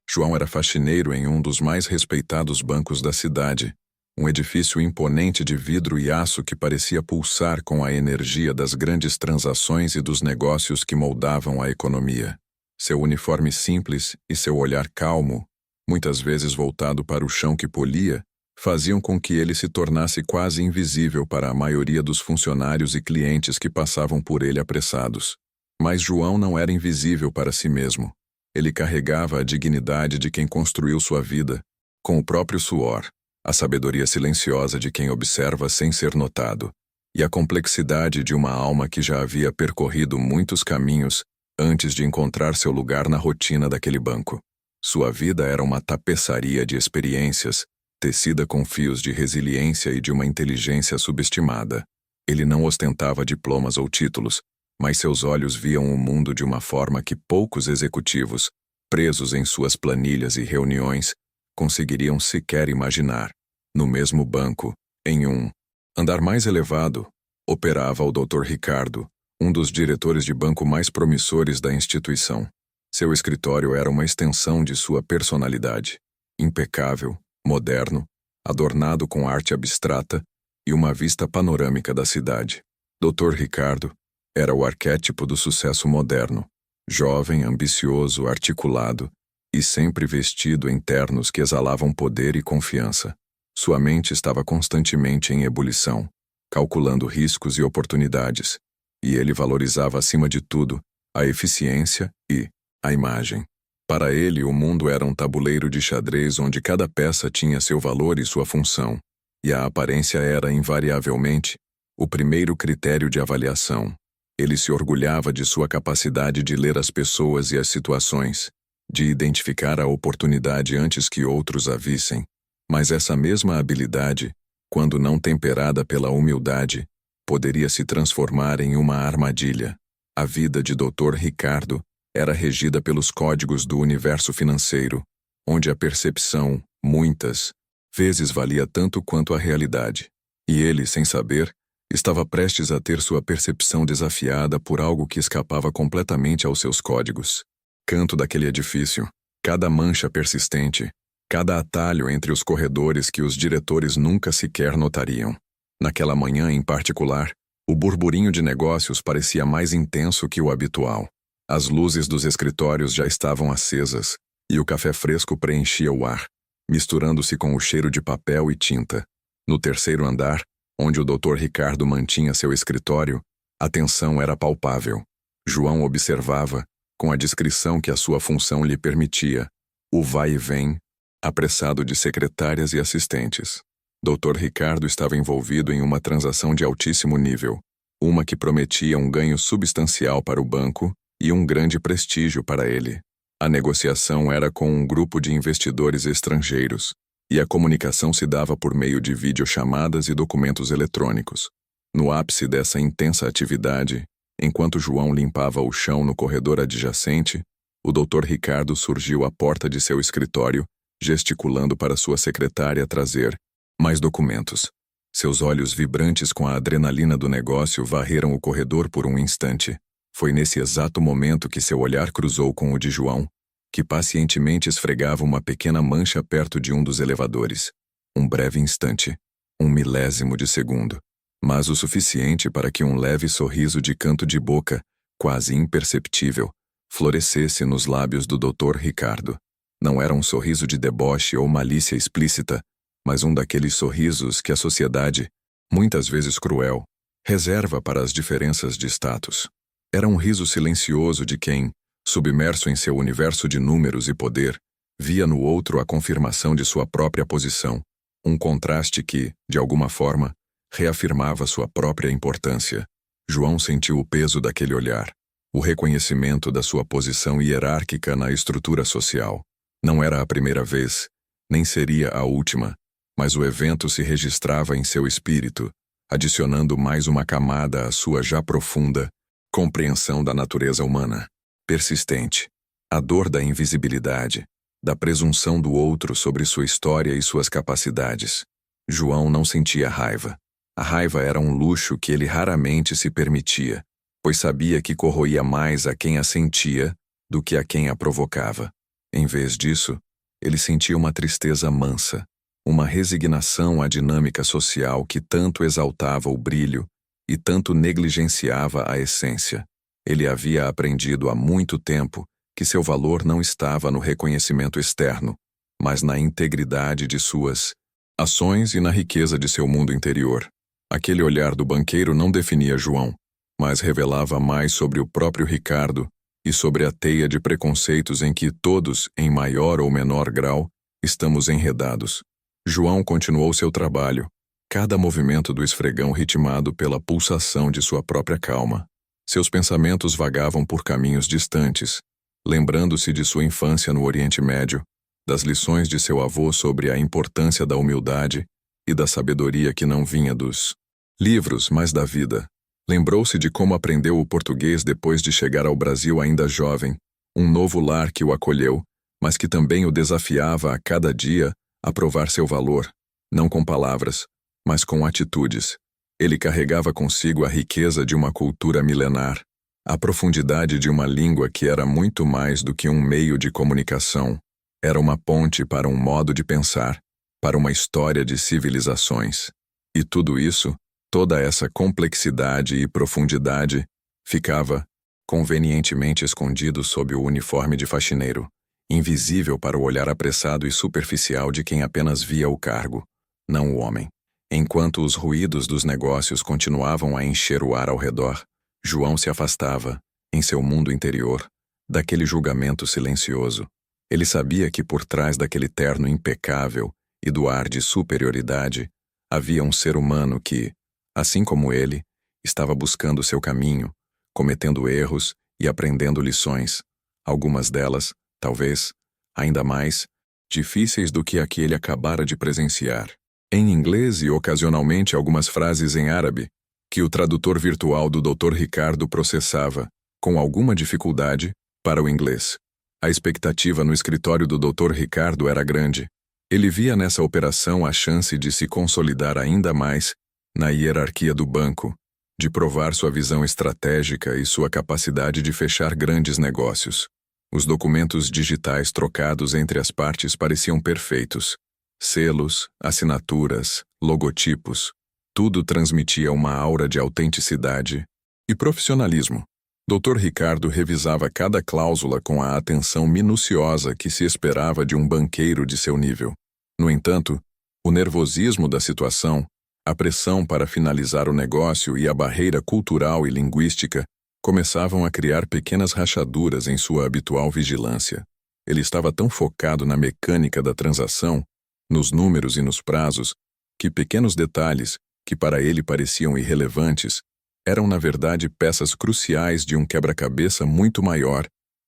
João era faxineiro em um dos mais respeitados bancos da cidade, um edifício imponente de vidro e aço que parecia pulsar com a energia das grandes transações e dos negócios que moldavam a economia. Seu uniforme simples e seu olhar calmo, muitas vezes voltado para o chão que polia, faziam com que ele se tornasse quase invisível para a maioria dos funcionários e clientes que passavam por ele apressados. Mas João não era invisível para si mesmo. Ele carregava a dignidade de quem construiu sua vida, com o próprio suor, a sabedoria silenciosa de quem observa sem ser notado, e a complexidade de uma alma que já havia percorrido muitos caminhos antes de encontrar seu lugar na rotina daquele banco. Sua vida era uma tapeçaria de experiências, tecida com fios de resiliência e de uma inteligência subestimada. Ele não ostentava diplomas ou títulos, mas seus olhos viam o mundo de uma forma que poucos executivos, presos em suas planilhas e reuniões, conseguiriam sequer imaginar. No mesmo banco, em um andar mais elevado, operava o Dr. Ricardo, um dos diretores de banco mais promissores da instituição. Seu escritório era uma extensão de sua personalidade, impecável, moderno, adornado com arte abstrata e uma vista panorâmica da cidade. Dr. Ricardo era o arquétipo do sucesso moderno, jovem, ambicioso, articulado e sempre vestido em ternos que exalavam poder e confiança. Sua mente estava constantemente em ebulição, calculando riscos e oportunidades, e ele valorizava acima de tudo a eficiência e a imagem. Para ele, o mundo era um tabuleiro de xadrez onde cada peça tinha seu valor e sua função, e a aparência era, invariavelmente, o primeiro critério de avaliação. Ele se orgulhava de sua capacidade de ler as pessoas e as situações, de identificar a oportunidade antes que outros a vissem. Mas essa mesma habilidade, quando não temperada pela humildade, poderia se transformar em uma armadilha. A vida de Dr. Ricardo era regida pelos códigos do universo financeiro, onde a percepção, muitas vezes, valia tanto quanto a realidade. E ele, sem saber, estava prestes a ter sua percepção desafiada por algo que escapava completamente aos seus códigos. Canto daquele edifício, cada mancha persistente, cada atalho entre os corredores que os diretores nunca sequer notariam. Naquela manhã em particular, o burburinho de negócios parecia mais intenso que o habitual. As luzes dos escritórios já estavam acesas, e o café fresco preenchia o ar, misturando-se com o cheiro de papel e tinta. No terceiro andar, onde o Dr. Ricardo mantinha seu escritório, a tensão era palpável. João observava, com a discrição que a sua função lhe permitia, o vai e vem, apressado de secretárias e assistentes. Dr. Ricardo estava envolvido em uma transação de altíssimo nível, uma que prometia um ganho substancial para o banco e um grande prestígio para ele. A negociação era com um grupo de investidores estrangeiros, e a comunicação se dava por meio de videochamadas e documentos eletrônicos. No ápice dessa intensa atividade, enquanto João limpava o chão no corredor adjacente, o Dr. Ricardo surgiu à porta de seu escritório, gesticulando para sua secretária trazer mais documentos. Seus olhos vibrantes com a adrenalina do negócio varreram o corredor por um instante. Foi nesse exato momento que seu olhar cruzou com o de João, que pacientemente esfregava uma pequena mancha perto de um dos elevadores. Um breve instante, um milésimo de segundo, mas o suficiente para que um leve sorriso de canto de boca, quase imperceptível, florescesse nos lábios do Dr. Ricardo. Não era um sorriso de deboche ou malícia explícita, mas um daqueles sorrisos que a sociedade, muitas vezes cruel, reserva para as diferenças de status. Era um riso silencioso de quem, submerso em seu universo de números e poder, via no outro a confirmação de sua própria posição, um contraste que, de alguma forma, reafirmava sua própria importância. João sentiu o peso daquele olhar, o reconhecimento da sua posição hierárquica na estrutura social. Não era a primeira vez, nem seria a última, mas o evento se registrava em seu espírito, adicionando mais uma camada à sua já profunda compreensão da natureza humana, persistente, a dor da invisibilidade, da presunção do outro sobre sua história e suas capacidades. João não sentia raiva. A raiva era um luxo que ele raramente se permitia, pois sabia que corroía mais a quem a sentia do que a quem a provocava. Em vez disso, ele sentia uma tristeza mansa, uma resignação à dinâmica social que tanto exaltava o brilho e tanto negligenciava a essência. Ele havia aprendido há muito tempo que seu valor não estava no reconhecimento externo, mas na integridade de suas ações e na riqueza de seu mundo interior. Aquele olhar do banqueiro não definia João, mas revelava mais sobre o próprio Ricardo e sobre a teia de preconceitos em que todos, em maior ou menor grau, estamos enredados. João continuou seu trabalho, cada movimento do esfregão ritmado pela pulsação de sua própria calma. Seus pensamentos vagavam por caminhos distantes, lembrando-se de sua infância no Oriente Médio, das lições de seu avô sobre a importância da humildade e da sabedoria que não vinha dos livros, mas da vida. Lembrou-se de como aprendeu o português depois de chegar ao Brasil ainda jovem, um novo lar que o acolheu, mas que também o desafiava a cada dia a provar seu valor, não com palavras, mas com atitudes. Ele carregava consigo a riqueza de uma cultura milenar, a profundidade de uma língua que era muito mais do que um meio de comunicação. Era uma ponte para um modo de pensar, para uma história de civilizações. E tudo isso, toda essa complexidade e profundidade, ficava convenientemente escondido sob o uniforme de faxineiro, invisível para o olhar apressado e superficial de quem apenas via o cargo, não o homem. Enquanto os ruídos dos negócios continuavam a encher o ar ao redor, João se afastava, em seu mundo interior, daquele julgamento silencioso. Ele sabia que por trás daquele terno impecável e do ar de superioridade, havia um ser humano que, assim como ele, estava buscando seu caminho, cometendo erros e aprendendo lições, algumas delas, talvez, ainda mais, difíceis do que a que ele acabara de presenciar. Em inglês e ocasionalmente algumas frases em árabe, que o tradutor virtual do Dr. Ricardo processava, com alguma dificuldade, para o inglês. A expectativa no escritório do Dr. Ricardo era grande. Ele via nessa operação a chance de se consolidar ainda mais na hierarquia do banco, de provar sua visão estratégica e sua capacidade de fechar grandes negócios. Os documentos digitais trocados entre as partes pareciam perfeitos. Selos, assinaturas, logotipos, tudo transmitia uma aura de autenticidade e profissionalismo. Dr. Ricardo revisava cada cláusula com a atenção minuciosa que se esperava de um banqueiro de seu nível. No entanto, o nervosismo da situação, a pressão para finalizar o negócio e a barreira cultural e linguística começavam a criar pequenas rachaduras em sua habitual vigilância. Ele estava tão focado na mecânica da transação, nos números e nos prazos, que pequenos detalhes, que para ele pareciam irrelevantes, eram na verdade peças cruciais de um quebra-cabeça muito maior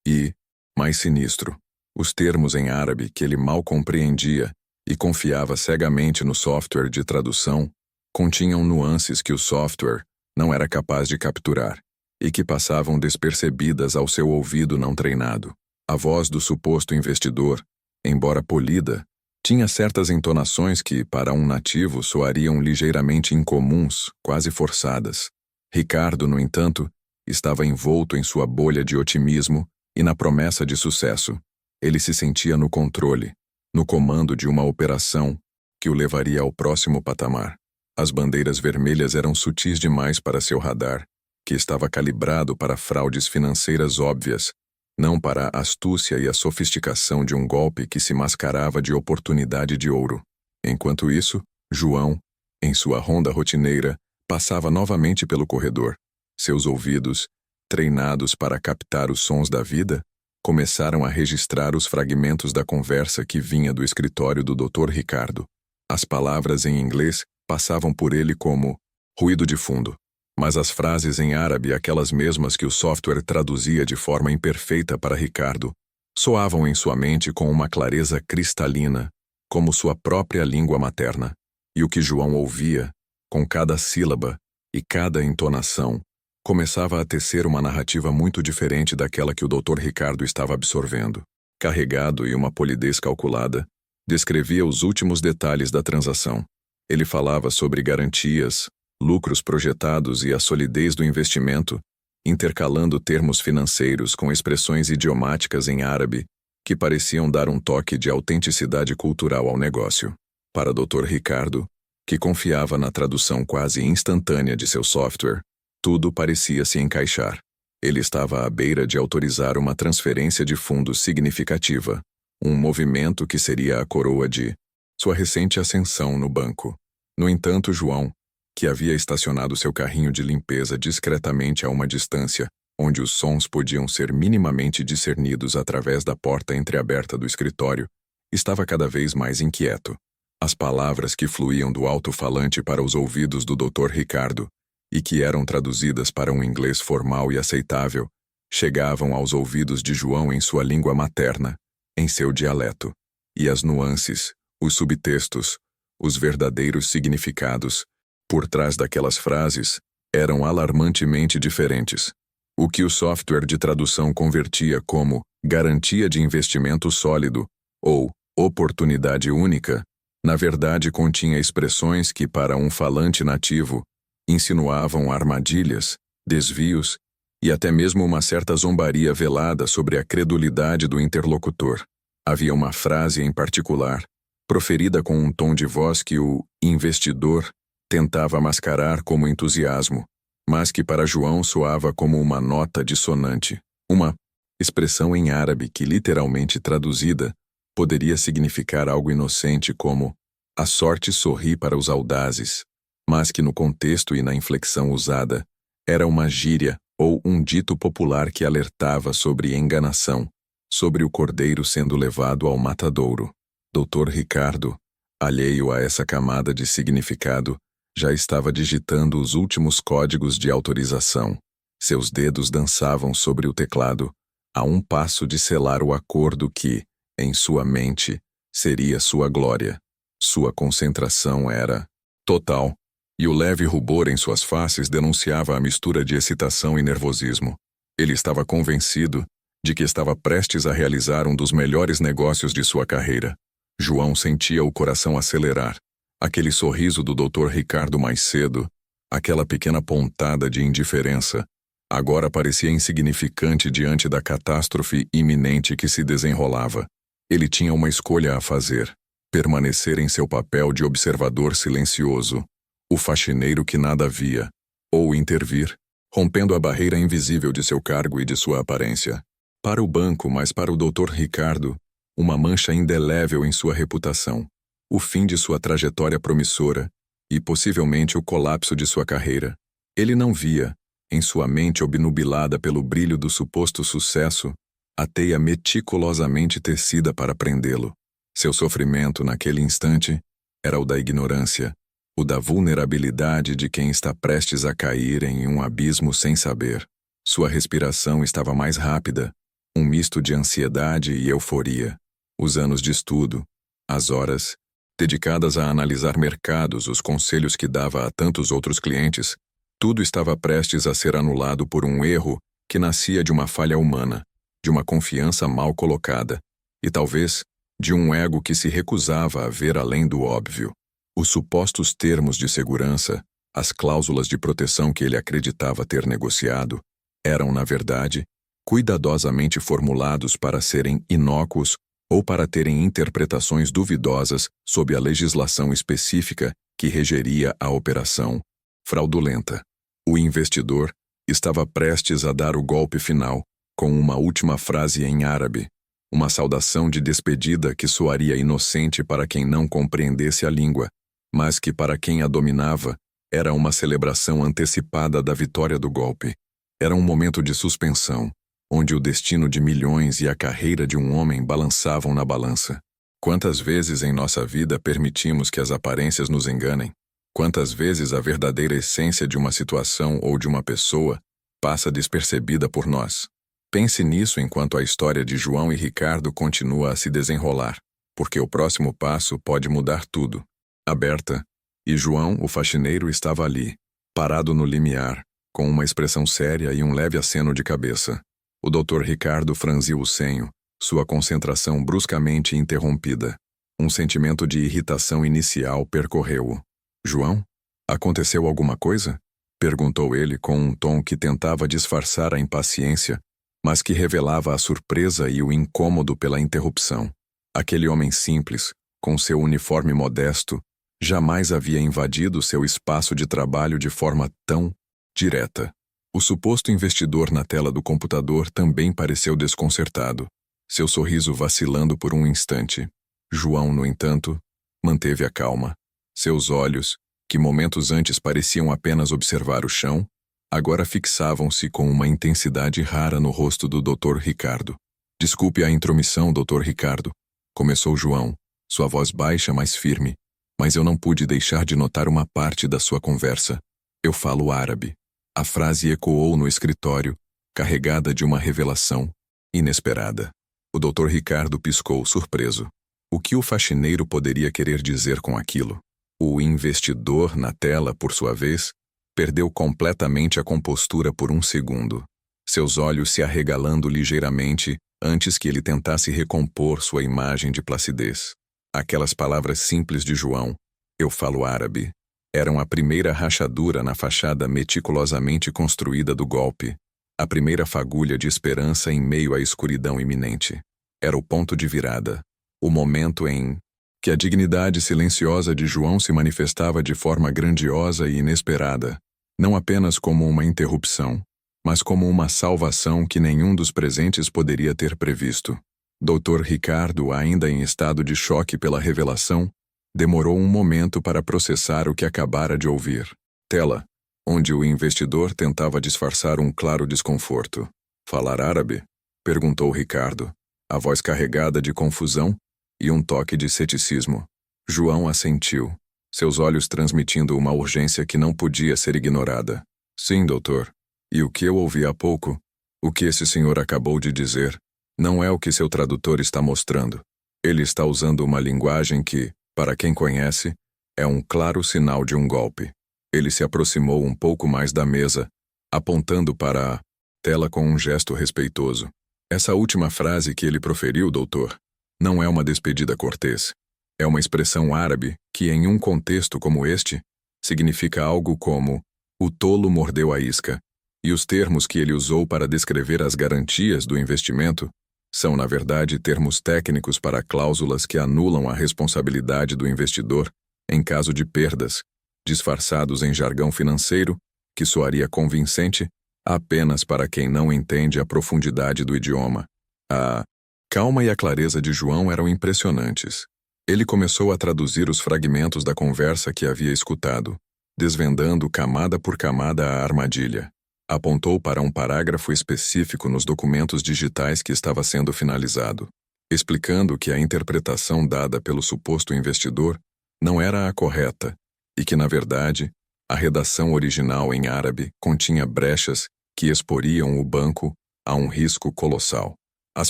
e mais sinistro. Os termos em árabe que ele mal compreendia e confiava cegamente no software de tradução continham nuances que o software não era capaz de capturar e que passavam despercebidas ao seu ouvido não treinado. A voz do suposto investidor, embora polida, tinha certas entonações que, para um nativo, soariam ligeiramente incomuns, quase forçadas. Ricardo, no entanto, estava envolto em sua bolha de otimismo e na promessa de sucesso. Ele se sentia no controle, no comando de uma operação que o levaria ao próximo patamar. As bandeiras vermelhas eram sutis demais para seu radar, que estava calibrado para fraudes financeiras óbvias, não para a astúcia e a sofisticação de um golpe que se mascarava de oportunidade de ouro. Enquanto isso, João, em sua ronda rotineira, passava novamente pelo corredor. Seus ouvidos, treinados para captar os sons da vida, começaram a registrar os fragmentos da conversa que vinha do escritório do Dr. Ricardo. As palavras em inglês passavam por ele como ruído de fundo, mas as frases em árabe, aquelas mesmas que o software traduzia de forma imperfeita para Ricardo, soavam em sua mente com uma clareza cristalina, como sua própria língua materna. E o que João ouvia, com cada sílaba e cada entonação, começava a tecer uma narrativa muito diferente daquela que o Dr. Ricardo estava absorvendo. Carregado e uma polidez calculada, descrevia os últimos detalhes da transação. Ele falava sobre garantias, lucros projetados e a solidez do investimento, intercalando termos financeiros com expressões idiomáticas em árabe que pareciam dar um toque de autenticidade cultural ao negócio. Para Dr. Ricardo, que confiava na tradução quase instantânea de seu software, tudo parecia se encaixar. Ele estava à beira de autorizar uma transferência de fundos significativa, um movimento que seria a coroa de sua recente ascensão no banco. No entanto, João, que havia estacionado seu carrinho de limpeza discretamente a uma distância, onde os sons podiam ser minimamente discernidos através da porta entreaberta do escritório, estava cada vez mais inquieto. As palavras que fluíam do alto-falante para os ouvidos do Dr. Ricardo, e que eram traduzidas para um inglês formal e aceitável, chegavam aos ouvidos de João em sua língua materna, em seu dialeto. E as nuances, os subtextos, os verdadeiros significados, por trás daquelas frases, eram alarmantemente diferentes. O que o software de tradução convertia como garantia de investimento sólido ou oportunidade única, na verdade continha expressões que, para um falante nativo, insinuavam armadilhas, desvios e até mesmo uma certa zombaria velada sobre a credulidade do interlocutor. Havia uma frase em particular, proferida com um tom de voz que o investidor tentava mascarar como entusiasmo, mas que para João soava como uma nota dissonante, uma expressão em árabe que, literalmente traduzida, poderia significar algo inocente como "a sorte sorri para os audazes", mas que no contexto e na inflexão usada, era uma gíria ou um dito popular que alertava sobre enganação, sobre o cordeiro sendo levado ao matadouro. Dr. Ricardo, alheio a essa camada de significado, já estava digitando os últimos códigos de autorização. Seus dedos dançavam sobre o teclado, a um passo de selar o acordo que, em sua mente, seria sua glória. Sua concentração era total, e o leve rubor em suas faces denunciava a mistura de excitação e nervosismo. Ele estava convencido de que estava prestes a realizar um dos melhores negócios de sua carreira. João sentia o coração acelerar. Aquele sorriso do Dr. Ricardo mais cedo, aquela pequena pontada de indiferença, agora parecia insignificante diante da catástrofe iminente que se desenrolava. Ele tinha uma escolha a fazer: permanecer em seu papel de observador silencioso, o faxineiro que nada via, ou intervir, rompendo a barreira invisível de seu cargo e de sua aparência. Para o banco, mas para o Dr. Ricardo, uma mancha indelével em sua reputação, o fim de sua trajetória promissora e possivelmente o colapso de sua carreira. Ele não via, em sua mente obnubilada pelo brilho do suposto sucesso, a teia meticulosamente tecida para prendê-lo. Seu sofrimento naquele instante era o da ignorância, o da vulnerabilidade de quem está prestes a cair em um abismo sem saber. Sua respiração estava mais rápida, um misto de ansiedade e euforia. Os anos de estudo, as horas, dedicadas a analisar mercados, os conselhos que dava a tantos outros clientes, tudo estava prestes a ser anulado por um erro que nascia de uma falha humana, de uma confiança mal colocada, e talvez de um ego que se recusava a ver além do óbvio. Os supostos termos de segurança, as cláusulas de proteção que ele acreditava ter negociado, eram, na verdade, cuidadosamente formulados para serem inócuos ou para terem interpretações duvidosas sob a legislação específica que regeria a operação fraudulenta. O investidor estava prestes a dar o golpe final, com uma última frase em árabe, uma saudação de despedida que soaria inocente para quem não compreendesse a língua, mas que para quem a dominava era uma celebração antecipada da vitória do golpe. Era um momento de suspensão, onde o destino de milhões e a carreira de um homem balançavam na balança. Quantas vezes em nossa vida permitimos que as aparências nos enganem? Quantas vezes a verdadeira essência de uma situação ou de uma pessoa passa despercebida por nós? Pense nisso enquanto a história de João e Ricardo continua a se desenrolar, porque o próximo passo pode mudar tudo. Aberta, e João, o faxineiro, estava ali, parado no limiar, com uma expressão séria e um leve aceno de cabeça. O Dr. Ricardo franziu o senho, sua concentração bruscamente interrompida. Um sentimento de irritação inicial percorreu-o. "João, aconteceu alguma coisa?" perguntou ele com um tom que tentava disfarçar a impaciência, mas que revelava a surpresa e o incômodo pela interrupção. Aquele homem simples, com seu uniforme modesto, jamais havia invadido seu espaço de trabalho de forma tão direta. O suposto investidor na tela do computador também pareceu desconcertado, seu sorriso vacilando por um instante. João, no entanto, manteve a calma. Seus olhos, que momentos antes pareciam apenas observar o chão, agora fixavam-se com uma intensidade rara no rosto do Dr. Ricardo. Desculpe a intromissão, Dr. Ricardo, começou João, sua voz baixa, mas firme, mas eu não pude deixar de notar uma parte da sua conversa. Eu falo árabe. A frase ecoou no escritório, carregada de uma revelação inesperada. O Dr. Ricardo piscou, surpreso. O que o faxineiro poderia querer dizer com aquilo? O investidor na tela, por sua vez, perdeu completamente a compostura por um segundo, seus olhos se arregalando ligeiramente antes que ele tentasse recompor sua imagem de placidez. Aquelas palavras simples de João, eu falo árabe, eram a primeira rachadura na fachada meticulosamente construída do golpe, a primeira fagulha de esperança em meio à escuridão iminente. Era o ponto de virada, o momento em que a dignidade silenciosa de João se manifestava de forma grandiosa e inesperada, não apenas como uma interrupção, mas como uma salvação que nenhum dos presentes poderia ter previsto. Dr. Ricardo, ainda em estado de choque pela revelação, demorou um momento para processar o que acabara de ouvir. Tela, onde o investidor tentava disfarçar um claro desconforto. Falar árabe? Perguntou Ricardo, a voz carregada de confusão e um toque de ceticismo. João assentiu, seus olhos transmitindo uma urgência que não podia ser ignorada. Sim, doutor. E o que eu ouvi há pouco, o que esse senhor acabou de dizer, não é o que seu tradutor está mostrando. Ele está usando uma linguagem que, para quem conhece, é um claro sinal de um golpe. Ele se aproximou um pouco mais da mesa, apontando para a tela com um gesto respeitoso. Essa última frase que ele proferiu, doutor, não é uma despedida cortês. É uma expressão árabe que, em um contexto como este, significa algo como o tolo mordeu a isca, e os termos que ele usou para descrever as garantias do investimento são, na verdade, termos técnicos para cláusulas que anulam a responsabilidade do investidor em caso de perdas, disfarçados em jargão financeiro que soaria convincente apenas para quem não entende a profundidade do idioma. A calma e a clareza de João eram impressionantes. Ele começou a traduzir os fragmentos da conversa que havia escutado, desvendando camada por camada a armadilha. Apontou para um parágrafo específico nos documentos digitais que estava sendo finalizado, explicando que a interpretação dada pelo suposto investidor não era a correta e que, na verdade, a redação original em árabe continha brechas que exporiam o banco a um risco colossal. As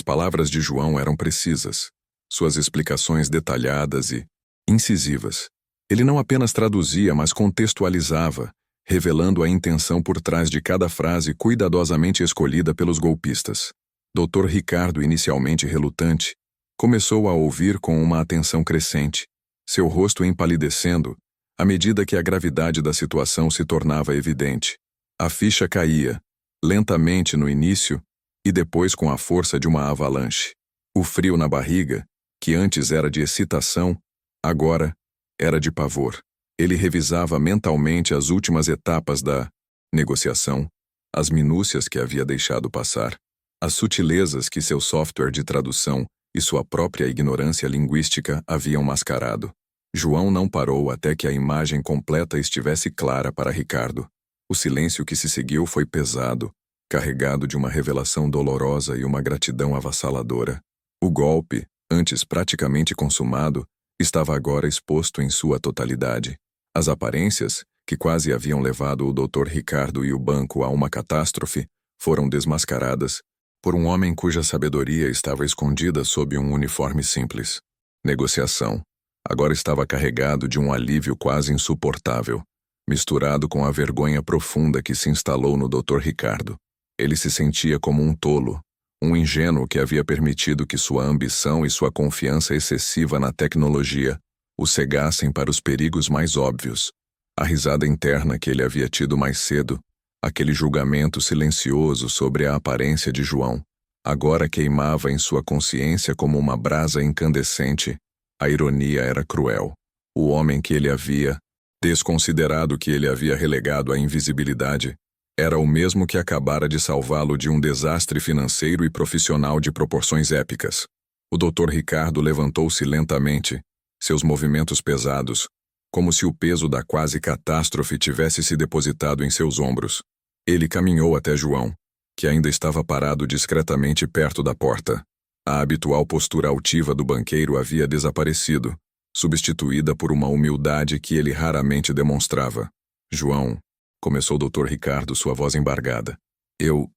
palavras de João eram precisas, suas explicações detalhadas e incisivas. Ele não apenas traduzia, mas contextualizava, revelando a intenção por trás de cada frase cuidadosamente escolhida pelos golpistas. Dr. Ricardo, inicialmente relutante, começou a ouvir com uma atenção crescente, seu rosto empalidecendo à medida que a gravidade da situação se tornava evidente. A ficha caía, lentamente no início, e depois com a força de uma avalanche. O frio na barriga, que antes era de excitação, agora era de pavor. Ele revisava mentalmente as últimas etapas da negociação, as minúcias que havia deixado passar, as sutilezas que seu software de tradução e sua própria ignorância linguística haviam mascarado. João não parou até que a imagem completa estivesse clara para Ricardo. O silêncio que se seguiu foi pesado, carregado de uma revelação dolorosa e uma gratidão avassaladora. O golpe, antes praticamente consumado, estava agora exposto em sua totalidade. As aparências, que quase haviam levado o Dr. Ricardo e o banco a uma catástrofe, foram desmascaradas por um homem cuja sabedoria estava escondida sob um uniforme simples. Negociação. Agora estava carregado de um alívio quase insuportável, misturado com a vergonha profunda que se instalou no Dr. Ricardo. Ele se sentia como um tolo, um ingênuo que havia permitido que sua ambição e sua confiança excessiva na tecnologia o cegassem para os perigos mais óbvios. A risada interna que ele havia tido mais cedo Aquele julgamento silencioso sobre a aparência de João agora queimava em sua consciência como uma brasa incandescente. A ironia era cruel. O homem que ele havia, desconsiderado, que ele havia relegado à invisibilidade, era o mesmo que acabara de salvá-lo de um desastre financeiro e profissional de proporções épicas. O Dr. Ricardo levantou-se lentamente, seus movimentos pesados, como se o peso da quase catástrofe tivesse se depositado em seus ombros. Ele caminhou até João, que ainda estava parado discretamente perto da porta. A habitual postura altiva do banqueiro havia desaparecido, substituída por uma humildade que ele raramente demonstrava. João, começou o Dr. Ricardo, sua voz embargada. Eu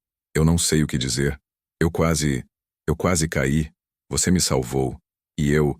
não sei o que dizer. Eu quase caí. Você me salvou. E eu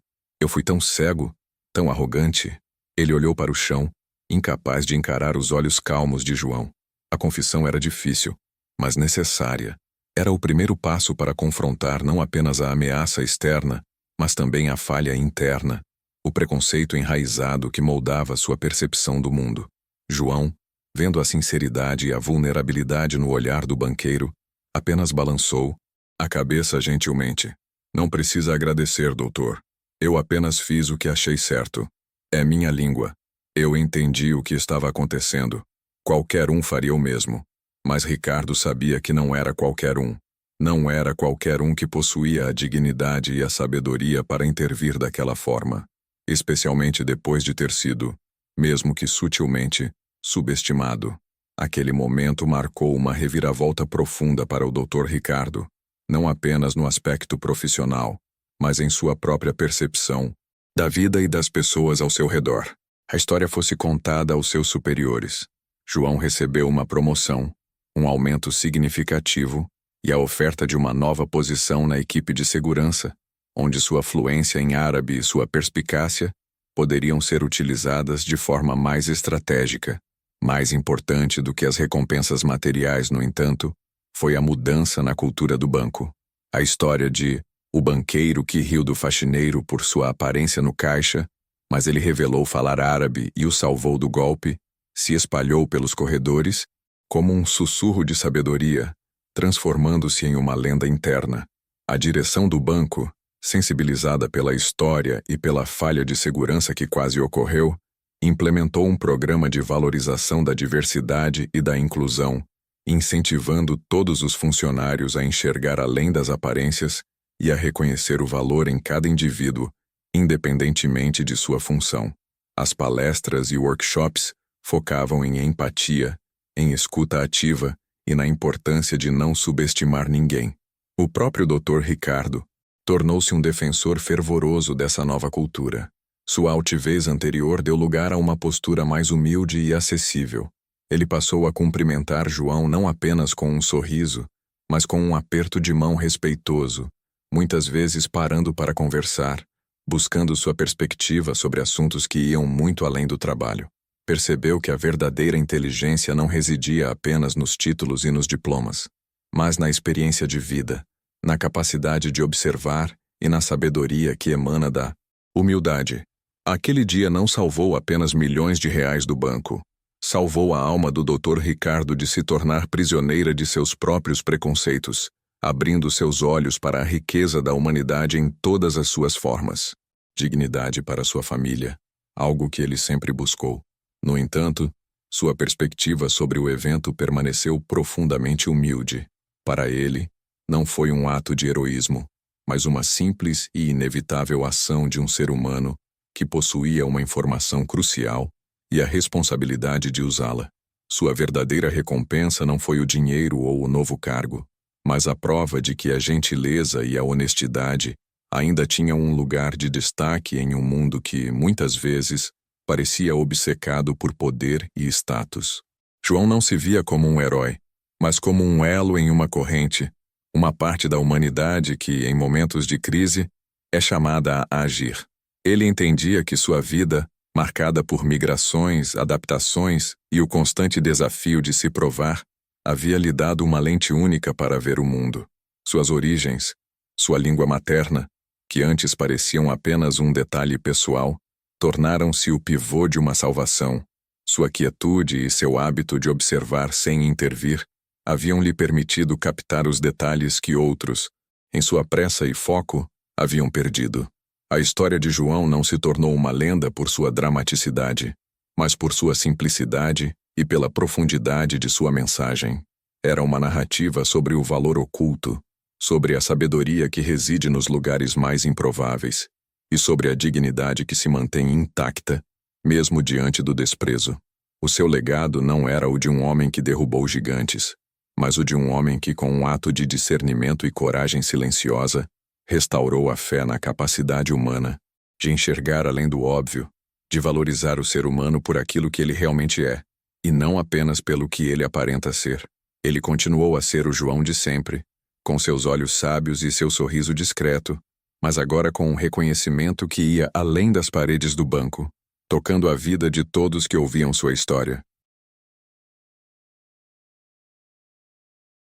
fui tão cego, tão arrogante. Ele olhou para o chão, incapaz de encarar os olhos calmos de João. A confissão era difícil, mas necessária. Era o primeiro passo para confrontar não apenas a ameaça externa, mas também a falha interna, o preconceito enraizado que moldava sua percepção do mundo. João, vendo a sinceridade e a vulnerabilidade no olhar do banqueiro, apenas balançou a cabeça gentilmente. Não precisa agradecer, doutor. Eu apenas fiz o que achei certo. É minha língua. Eu entendi o que estava acontecendo. Qualquer um faria o mesmo. Mas Ricardo sabia que não era qualquer um. Não era qualquer um que possuía a dignidade e a sabedoria para intervir daquela forma, especialmente depois de ter sido, mesmo que sutilmente, subestimado. Aquele momento marcou uma reviravolta profunda para o Dr. Ricardo, não apenas no aspecto profissional, mas em sua própria percepção da vida e das pessoas ao seu redor. A história fosse contada aos seus superiores. João recebeu uma promoção, um aumento significativo e a oferta de uma nova posição na equipe de segurança, onde sua fluência em árabe e sua perspicácia poderiam ser utilizadas de forma mais estratégica. Mais importante do que as recompensas materiais, no entanto, foi a mudança na cultura do banco. A história de o banqueiro que riu do faxineiro por sua aparência no caixa, mas ele revelou falar árabe e o salvou do golpe, se espalhou pelos corredores como um sussurro de sabedoria, transformando-se em uma lenda interna. A direção do banco, sensibilizada pela história e pela falha de segurança que quase ocorreu, implementou um programa de valorização da diversidade e da inclusão, incentivando todos os funcionários a enxergar além das aparências e a reconhecer o valor em cada indivíduo, independentemente de sua função. As palestras e workshops focavam em empatia, em escuta ativa e na importância de não subestimar ninguém. O próprio Dr. Ricardo tornou-se um defensor fervoroso dessa nova cultura. Sua altivez anterior deu lugar a uma postura mais humilde e acessível. Ele passou a cumprimentar João não apenas com um sorriso, mas com um aperto de mão respeitoso, muitas vezes parando para conversar, buscando sua perspectiva sobre assuntos que iam muito além do trabalho. Percebeu que a verdadeira inteligência não residia apenas nos títulos e nos diplomas, mas na experiência de vida, na capacidade de observar e na sabedoria que emana da humildade. Aquele dia não salvou apenas milhões de reais do banco, salvou a alma do Dr. Ricardo de se tornar prisioneira de seus próprios preconceitos, abrindo seus olhos para a riqueza da humanidade em todas as suas formas. Dignidade para sua família, algo que ele sempre buscou. No entanto, sua perspectiva sobre o evento permaneceu profundamente humilde. Para ele, não foi um ato de heroísmo, mas uma simples e inevitável ação de um ser humano que possuía uma informação crucial e a responsabilidade de usá-la. Sua verdadeira recompensa não foi o dinheiro ou o novo cargo, mas a prova de que a gentileza e a honestidade ainda tinham um lugar de destaque em um mundo que, muitas vezes, parecia obcecado por poder e status. João não se via como um herói, mas como um elo em uma corrente, uma parte da humanidade que, em momentos de crise, é chamada a agir. Ele entendia que sua vida, marcada por migrações, adaptações e o constante desafio de se provar, havia lhe dado uma lente única para ver o mundo. Suas origens, sua língua materna, que antes pareciam apenas um detalhe pessoal, tornaram-se o pivô de uma salvação, Sua quietude e seu hábito de observar sem intervir haviam lhe permitido captar os detalhes que outros, em sua pressa e foco, haviam perdido. A história de João não se tornou uma lenda por sua dramaticidade, mas por sua simplicidade e pela profundidade de sua mensagem. Era uma narrativa sobre o valor oculto, sobre a sabedoria que reside nos lugares mais improváveis, e sobre a dignidade que se mantém intacta, mesmo diante do desprezo. O seu legado não era o de um homem que derrubou gigantes, mas o de um homem que, com um ato de discernimento e coragem silenciosa, restaurou a fé na capacidade humana de enxergar além do óbvio, de valorizar o ser humano por aquilo que ele realmente é, e não apenas pelo que ele aparenta ser. Ele continuou a ser o João de sempre, com seus olhos sábios e seu sorriso discreto, mas agora com um reconhecimento que ia além das paredes do banco, tocando a vida de todos que ouviam sua história.